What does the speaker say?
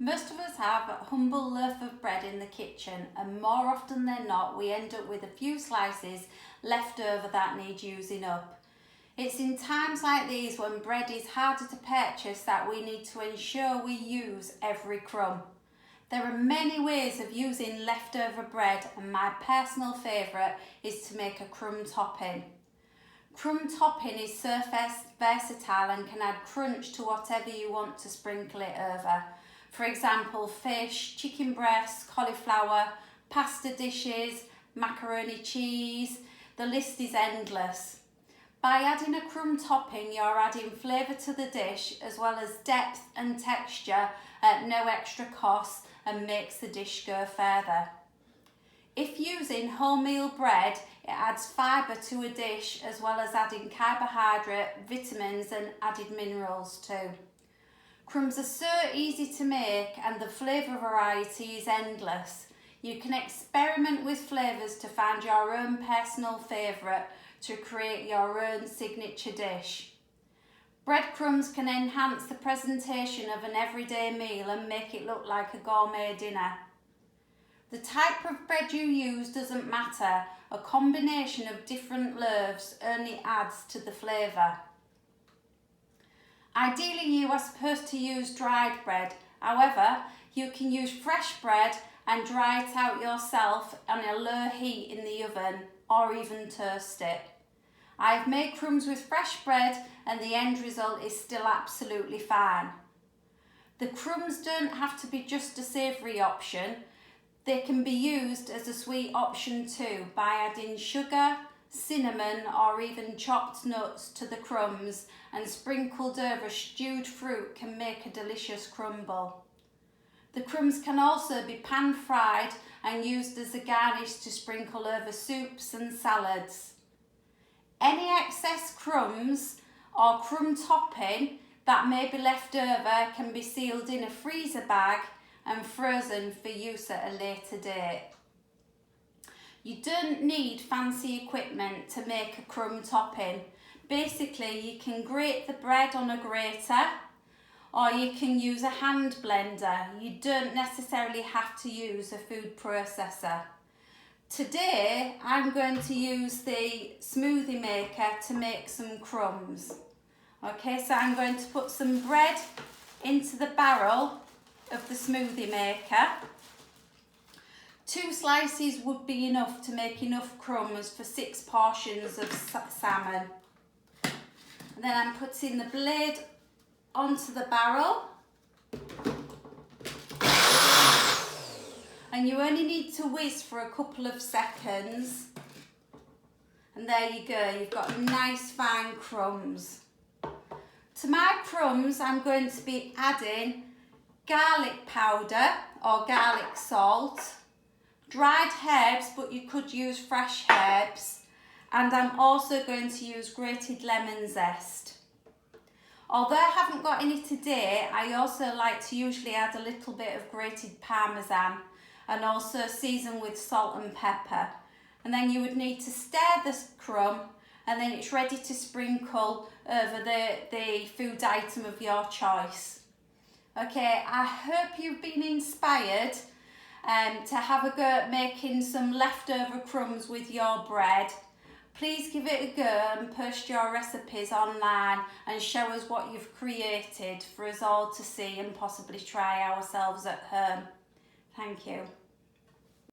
Most of us have a humble loaf of bread in the kitchen, and more often than not we end up with a few slices left over that need using up. It's in times like these when bread is harder to purchase that we need to ensure we use every crumb. There are many ways of using leftover bread, and my personal favourite is to make a crumb topping. Crumb topping is so versatile and can add crunch to whatever you want to sprinkle it over. For example, fish, chicken breasts, cauliflower, pasta dishes, macaroni cheese, the list is endless. By adding a crumb topping, you're adding flavour to the dish as well as depth and texture at no extra cost, and makes the dish go further. If using wholemeal bread, it adds fibre to a dish as well as adding carbohydrate, vitamins and added minerals too. Crumbs are so easy to make and the flavour variety is endless. You can experiment with flavours to find your own personal favourite to create your own signature dish. Breadcrumbs can enhance the presentation of an everyday meal and make it look like a gourmet dinner. The type of bread you use doesn't matter, a combination of different loaves only adds to the flavour. Ideally you are supposed to use dried bread, however you can use fresh bread and dry it out yourself on a low heat in the oven or even toast it. I've made crumbs with fresh bread and the end result is still absolutely fine. The crumbs don't have to be just a savoury option, they can be used as a sweet option too by adding sugar, cinnamon or even chopped nuts to the crumbs, and sprinkled over stewed fruit can make a delicious crumble. The crumbs can also be pan fried and used as a garnish to sprinkle over soups and salads. Any excess crumbs or crumb topping that may be left over can be sealed in a freezer bag and frozen for use at a later date. You don't need fancy equipment to make a crumb topping. Basically, you can grate the bread on a grater or you can use a hand blender. You don't necessarily have to use a food processor. Today, I'm going to use the smoothie maker to make some crumbs. Okay, so I'm going to put some bread into the barrel of the smoothie maker. 2 slices would be enough to make enough crumbs for 6 portions of salmon. And then I'm putting the blade onto the barrel. And you only need to whiz for a couple of seconds. And there you go, you've got nice fine crumbs. To my crumbs, I'm going to be adding garlic powder or garlic salt, dried herbs, but you could use fresh herbs, and I'm also going to use grated lemon zest. Although I haven't got any today, I also like to usually add a little bit of grated parmesan and also season with salt and pepper. And then you would need to stir this crumb and then it's ready to sprinkle over the food item of your choice. Okay, I hope you've been inspired to have a go at making some leftover crumbs with your bread. Please give it a go and post your recipes online and show us what you've created for us all to see and possibly try ourselves at home. Thank you.